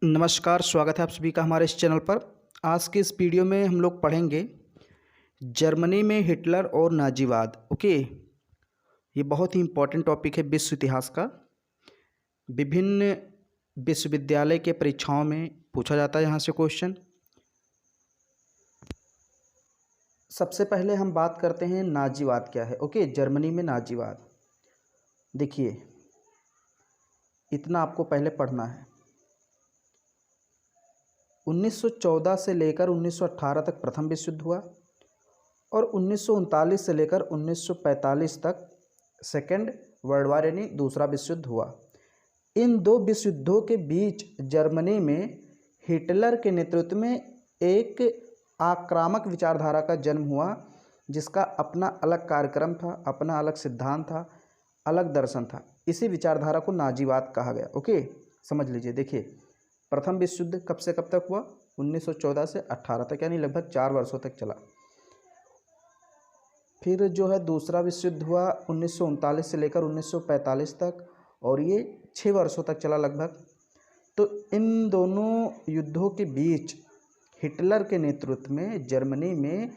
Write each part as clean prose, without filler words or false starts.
नमस्कार, स्वागत है आप सभी का हमारे इस चैनल पर। आज के इस वीडियो में हम लोग पढ़ेंगे जर्मनी में हिटलर और नाजीवाद। ओके, ये बहुत ही इम्पोर्टेंट टॉपिक है विश्व इतिहास का। विभिन्न विश्वविद्यालय के परीक्षाओं में पूछा जाता है यहाँ से क्वेश्चन। सबसे पहले हम बात करते हैं नाजीवाद क्या है। ओके, जर्मनी में नाजीवाद। देखिए, इतना आपको पहले पढ़ना है। 1914 से लेकर 1918 तक प्रथम विश्व युद्ध हुआ और 1939 से लेकर 1945 तक सेकेंड वर्ल्ड वार यानी दूसरा विश्व युद्ध हुआ। इन दो विश्व युद्धों के बीच जर्मनी में हिटलर के नेतृत्व में एक आक्रामक विचारधारा का जन्म हुआ, जिसका अपना अलग कार्यक्रम था, अपना अलग सिद्धांत था, अलग दर्शन था। इसी विचारधारा को नाजीवाद कहा गया। ओके, समझ लीजिए। देखिए, प्रथम विश्व युद्ध कब से कब तक हुआ? 1914 से 18 तक, यानी लगभग 4 वर्षों तक चला। फिर जो है दूसरा विश्व युद्ध हुआ 1939 से लेकर 1945 तक, और ये 6 वर्षों तक चला लगभग। तो इन दोनों युद्धों के बीच हिटलर के नेतृत्व में जर्मनी में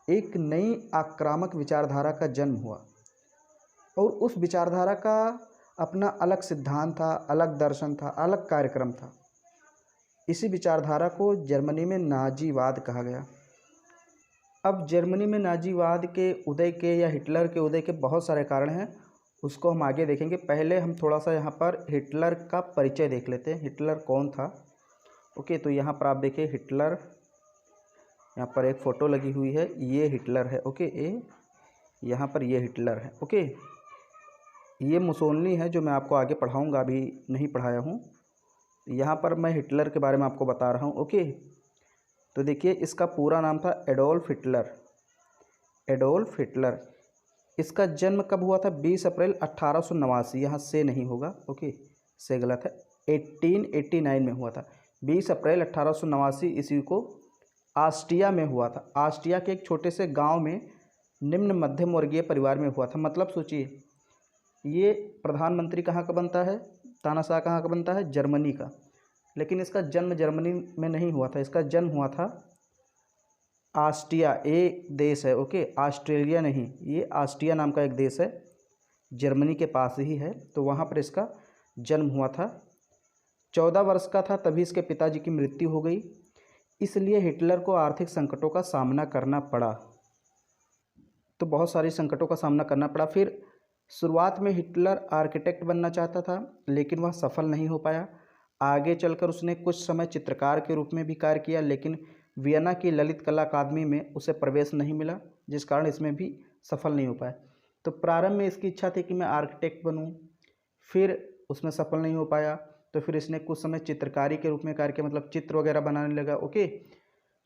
एक नई आक्रामक विचारधारा का जन्म हुआ, और उस विचारधारा का अपना अलग सिद्धांत था, अलग दर्शन था, अलग कार्यक्रम था। इसी विचारधारा को जर्मनी में नाजीवाद कहा गया। अब जर्मनी में नाजीवाद के उदय के या हिटलर के उदय के बहुत सारे कारण हैं, उसको हम आगे देखेंगे। पहले हम थोड़ा सा यहाँ पर हिटलर का परिचय देख लेते हैं। हिटलर कौन था? ओके, तो यहाँ पर आप देखिए हिटलर, यहाँ पर एक फ़ोटो लगी हुई है, ये हिटलर है। ओके, यहाँ पर ये हिटलर है। ओके, ये मुसोलिनी है जो मैं आपको आगे पढ़ाऊँगा, अभी नहीं पढ़ाया हूँ। यहाँ पर मैं हिटलर के बारे में आपको बता रहा हूँ। ओके, तो देखिए, इसका पूरा नाम था एडोल्फ हिटलर। Adolf Hitler. इसका जन्म कब हुआ था? 20 अप्रैल 1889। यहाँ से नहीं होगा, ओके, से गलत है। 1889 में हुआ था। 20 अप्रैल 1889 ईस्वी को ऑस्ट्रिया में हुआ था। ऑस्ट्रिया के एक छोटे से गांव में निम्न मध्यम वर्गीय परिवार में हुआ था। मतलब सोचिए, ये प्रधानमंत्री कहाँ का बनता है? तानाशाह कहाँ का बनता है? जर्मनी का। लेकिन इसका जन्म जर्मनी में नहीं हुआ था, इसका जन्म हुआ था ऑस्ट्रिया, एक देश है। ओके, ऑस्ट्रेलिया नहीं, ये ऑस्ट्रिया नाम का एक देश है, जर्मनी के पास ही है। तो वहाँ पर इसका जन्म हुआ था। 14 वर्ष का था तभी इसके पिताजी की मृत्यु हो गई, इसलिए हिटलर को आर्थिक संकटों का सामना करना पड़ा। तो बहुत सारी संकटों का सामना करना पड़ा। फिर शुरुआत में हिटलर आर्किटेक्ट बनना चाहता था, लेकिन वह सफल नहीं हो पाया। आगे चलकर उसने कुछ समय चित्रकार के रूप में भी कार्य किया, लेकिन वियना की ललित कला अकादमी में उसे प्रवेश नहीं मिला, जिस कारण इसमें भी सफल नहीं हो पाया। तो प्रारंभ में इसकी इच्छा थी कि मैं आर्किटेक्ट बनूं, फिर उसमें सफल नहीं हो पाया। तो फिर इसने कुछ समय चित्रकारी के रूप में कार्य किया, मतलब चित्र वगैरह बनाने लगा। ओके,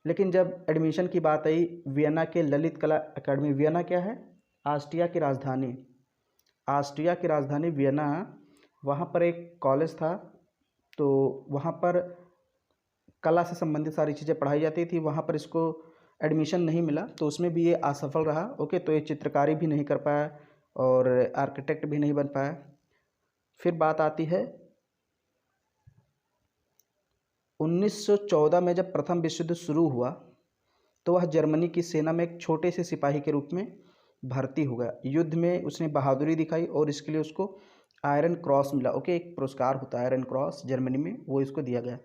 लेकिन जब एडमिशन की बात आई वियना के ललित कला अकादमी, वियना क्या है? ऑस्ट्रिया की राजधानी, ऑस्ट्रिया की राजधानी वियना, वहाँ पर एक कॉलेज था। तो वहाँ पर कला से संबंधित सारी चीज़ें पढ़ाई जाती थी। वहाँ पर इसको एडमिशन नहीं मिला, तो उसमें भी ये असफल रहा। ओके, तो ये चित्रकारी भी नहीं कर पाया और आर्किटेक्ट भी नहीं बन पाया। फिर बात आती है 1914 में, जब प्रथम विश्व युद्ध शुरू हुआ, तो वह जर्मनी की सेना में एक छोटे से सिपाही के रूप में भर्ती हो गया। युद्ध में उसने बहादुरी दिखाई और इसके लिए उसको आयरन क्रॉस मिला। ओके, एक पुरस्कार होता है आयरन क्रॉस जर्मनी में, वो इसको दिया गया।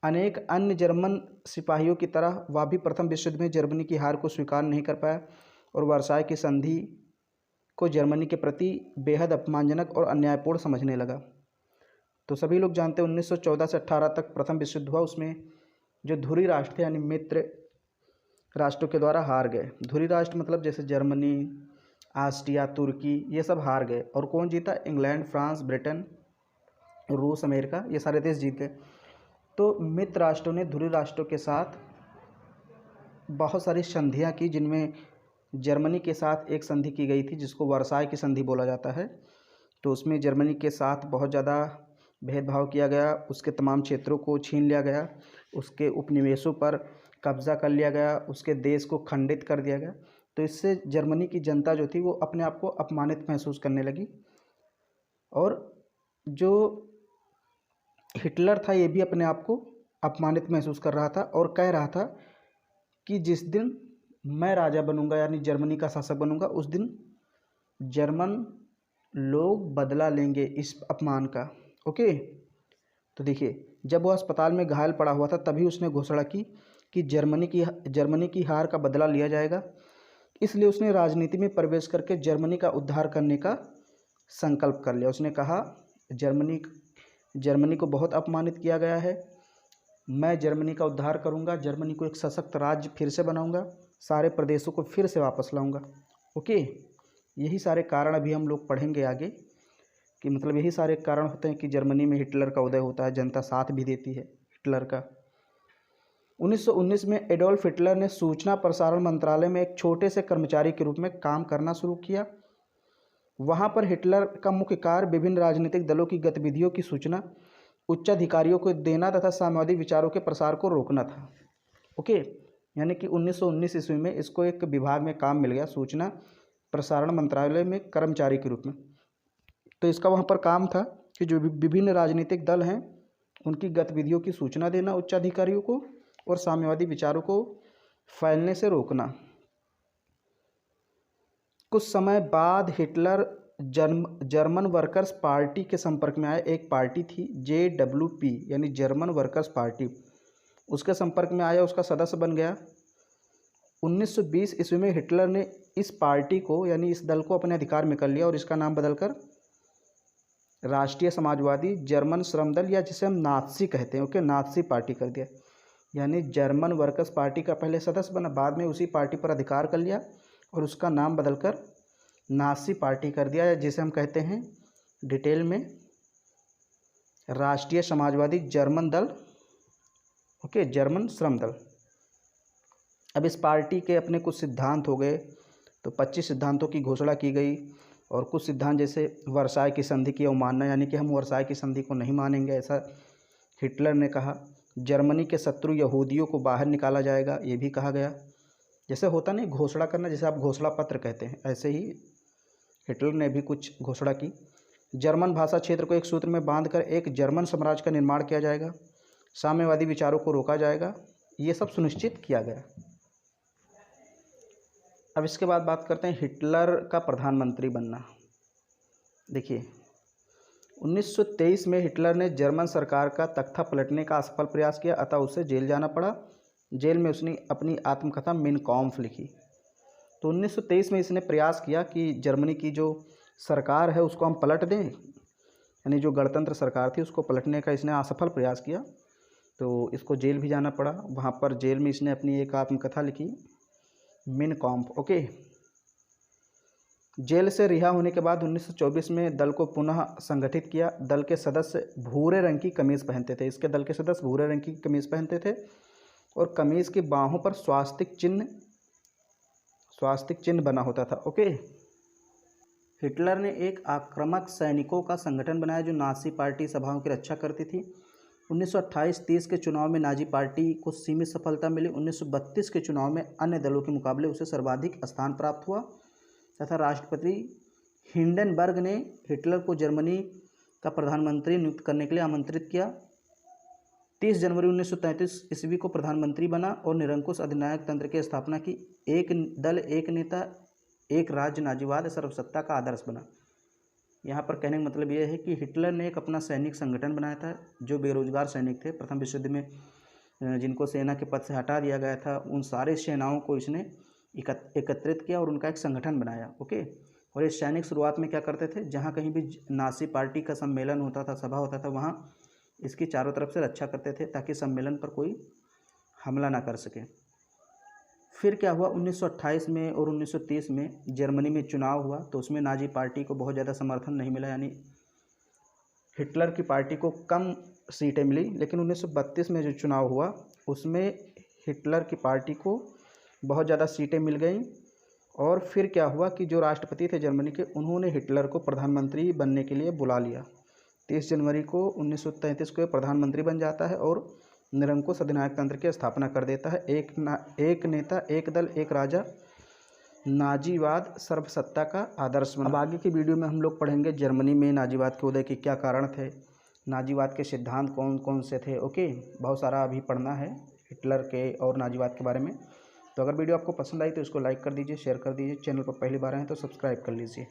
अनेक अन्य जर्मन सिपाहियों की तरह वह भी प्रथम विश्व युद्ध में जर्मनी की हार को स्वीकार नहीं कर पाया और वर्साय की संधि को जर्मनी के प्रति बेहद अपमानजनक और अन्यायपूर्ण समझने लगा। तो सभी लोग जानते हैं 1914 से 18 तक प्रथम विश्व युद्ध हुआ, उसमें जो धुरी राष्ट्र थे यानी मित्र राष्ट्रों के द्वारा हार गए। धुरी राष्ट्र मतलब जैसे जर्मनी, ऑस्ट्रिया, तुर्की, ये सब हार गए। और कौन जीता? इंग्लैंड, फ्रांस, ब्रिटेन, रूस, अमेरिका, ये सारे देश जीत गए। तो मित्र राष्ट्रों ने धुरी राष्ट्रों के साथ बहुत सारी संधियाँ की, जिनमें जर्मनी के साथ एक संधि की गई थी जिसको वर्साय की संधि बोला जाता है। तो उसमें जर्मनी के साथ बहुत ज़्यादा भेदभाव किया गया, उसके तमाम क्षेत्रों को छीन लिया गया, उसके उपनिवेशों पर कब्जा कर लिया गया, उसके देश को खंडित कर दिया गया। तो इससे जर्मनी की जनता जो थी वो अपने आप को अपमानित महसूस करने लगी। और जो हिटलर था ये भी अपने आप को अपमानित महसूस कर रहा था और कह रहा था कि जिस दिन मैं राजा बनूंगा यानी जर्मनी का शासक बनूंगा उस दिन जर्मन लोग बदला लेंगे इस अपमान का। ओके, तो देखिए जब वो अस्पताल में घायल पड़ा हुआ था तभी उसने घोषणा की कि जर्मनी की हार का बदला लिया जाएगा। इसलिए उसने राजनीति में प्रवेश करके जर्मनी का उद्धार करने का संकल्प कर लिया। उसने कहा जर्मनी जर्मनी को बहुत अपमानित किया गया है, मैं जर्मनी का उद्धार करूंगा, जर्मनी को एक सशक्त राज्य फिर से बनाऊंगा, सारे प्रदेशों को फिर से वापस लाऊंगा। ओके, यही सारे कारण अभी हम लोग पढ़ेंगे आगे कि मतलब यही सारे कारण होते हैं कि जर्मनी में हिटलर का उदय होता है, जनता साथ भी देती है हिटलर का। 1919 में एडोल्फ हिटलर ने सूचना प्रसारण मंत्रालय में एक छोटे से कर्मचारी के रूप में काम करना शुरू किया। वहां पर हिटलर का मुख्य कार्य विभिन्न राजनीतिक दलों की गतिविधियों की सूचना उच्चाधिकारियों को देना तथा साम्यवादी विचारों के प्रसार को रोकना था। ओके, यानी कि 1919 ईस्वी में इसको एक विभाग में काम मिल गया, सूचना प्रसारण मंत्रालय में कर्मचारी के रूप में। तो इसका वहाँ पर काम था कि जो विभिन्न राजनीतिक दल हैं उनकी गतिविधियों की सूचना देना उच्चाधिकारियों को और साम्यवादी विचारों को फैलने से रोकना। कुछ समय बाद हिटलर जर्मन वर्कर्स पार्टी के संपर्क में आया। एक पार्टी थी JWP यानी जर्मन वर्कर्स पार्टी, उसके संपर्क में आया, उसका सदस्य बन गया। 1920 ईस्वी में हिटलर ने इस पार्टी को यानी इस दल को अपने अधिकार में कर लिया और इसका नाम बदलकर राष्ट्रीय समाजवादी जर्मन श्रम दल या जिसे हम नात्सी कहते हैं, ओके, नात्सी पार्टी कर दिया। यानी जर्मन वर्कर्स पार्टी का पहले सदस्य बना, बाद में उसी पार्टी पर अधिकार कर लिया और उसका नाम बदलकर नात्सी पार्टी कर दिया, जिसे हम कहते हैं डिटेल में राष्ट्रीय समाजवादी जर्मन दल, ओके, जर्मन श्रम दल। अब इस पार्टी के अपने कुछ सिद्धांत हो गए, तो 25 सिद्धांतों की घोषणा की गई और कुछ सिद्धांत जैसे वर्साय की संधि की अवमानना, यानी कि हम वर्साय की संधि को नहीं मानेंगे, ऐसा हिटलर ने कहा। जर्मनी के शत्रु यहूदियों को बाहर निकाला जाएगा, ये भी कहा गया। जैसे होता नहीं घोषणा करना, जैसे आप घोषणा पत्र कहते हैं, ऐसे ही हिटलर ने भी कुछ घोषणा की। जर्मन भाषा क्षेत्र को एक सूत्र में बांधकर एक जर्मन साम्राज्य का निर्माण किया जाएगा, साम्यवादी विचारों को रोका जाएगा, ये सब सुनिश्चित किया गया। अब इसके बाद बात करते हैं हिटलर का प्रधानमंत्री बनना। देखिए 1923 में हिटलर ने जर्मन सरकार का तख्ता पलटने का असफल प्रयास किया, अतः उसे जेल जाना पड़ा। जेल में उसने अपनी आत्मकथा मेन कॉम्फ लिखी। तो 1923 में इसने प्रयास किया कि जर्मनी की जो सरकार है उसको हम पलट दें, यानी जो गणतंत्र सरकार थी उसको पलटने का इसने असफल प्रयास किया, तो इसको जेल भी जाना पड़ा। वहाँ पर जेल में इसने अपनी एक आत्मकथा लिखी मेन कॉम्फ। ओके, जेल से रिहा होने के बाद 1924 में दल को पुनः संगठित किया। दल के सदस्य भूरे रंग की कमीज़ पहनते थे, इसके दल के सदस्य भूरे रंग की कमीज़ पहनते थे और कमीज़ की बाहों पर स्वास्तिक चिन्ह बना होता था। ओके, हिटलर ने एक आक्रामक सैनिकों का संगठन बनाया जो नाज़ी पार्टी सभाओं की रक्षा करती थी। 1928-30 के चुनाव में नाज़ी पार्टी को सीमित सफलता मिली। 1932 के चुनाव में अन्य दलों के मुकाबले उसे सर्वाधिक स्थान प्राप्त हुआ तथा राष्ट्रपति हिंडनबर्ग ने हिटलर को जर्मनी का प्रधानमंत्री नियुक्त करने के लिए आमंत्रित किया। 30 जनवरी 1933 ईस्वी को प्रधानमंत्री बना और निरंकुश अधिनायक तंत्र की स्थापना की। एक दल, एक नेता, एक राज्य नाजीवाद सर्वसत्ता का आदर्श बना। यहाँ पर कहने का मतलब यह है कि हिटलर ने एक अपना सैनिक संगठन बनाया था जो बेरोजगार सैनिक थे, प्रथम विश्व युद्ध में जिनको सेना के पद से हटा दिया गया था, उन सारे सेनाओं को इसने एकत्रित किया और उनका एक संगठन बनाया। ओके, और ये सैनिक शुरुआत में क्या करते थे, जहाँ कहीं भी नाज़ी पार्टी का सम्मेलन होता था, सभा होता था, वहाँ इसकी चारों तरफ से रक्षा करते थे ताकि सम्मेलन पर कोई हमला ना कर सके। फिर क्या हुआ, 1928 में और 1930 में जर्मनी में चुनाव हुआ तो उसमें नाज़ी पार्टी को बहुत ज़्यादा समर्थन नहीं मिला, यानी हिटलर की पार्टी को कम सीटें मिली। लेकिन 1932 में जो चुनाव हुआ उसमें हिटलर की पार्टी को बहुत ज़्यादा सीटें मिल गईं। और फिर क्या हुआ कि जो राष्ट्रपति थे जर्मनी के, उन्होंने हिटलर को प्रधानमंत्री बनने के लिए बुला लिया। 30 जनवरी को 1933 को प्रधानमंत्री बन जाता है और निरंकुश अधिनायक तंत्र की स्थापना कर देता है। एक नेता, एक दल, एक राजा, नाजीवाद सर्वसत्ता का आदर्श बना। अब आगे की वीडियो में हम लोग पढ़ेंगे जर्मनी में नाजीवाद के उदय के क्या कारण थे, नाजीवाद के सिद्धांत कौन कौन से थे। ओके, बहुत सारा अभी पढ़ना है हिटलर के और नाजीवाद के बारे में। तो अगर वीडियो आपको पसंद आई तो इसको लाइक कर दीजिए, शेयर कर दीजिए। चैनल पर पहली बार आए तो सब्सक्राइब कर लीजिए।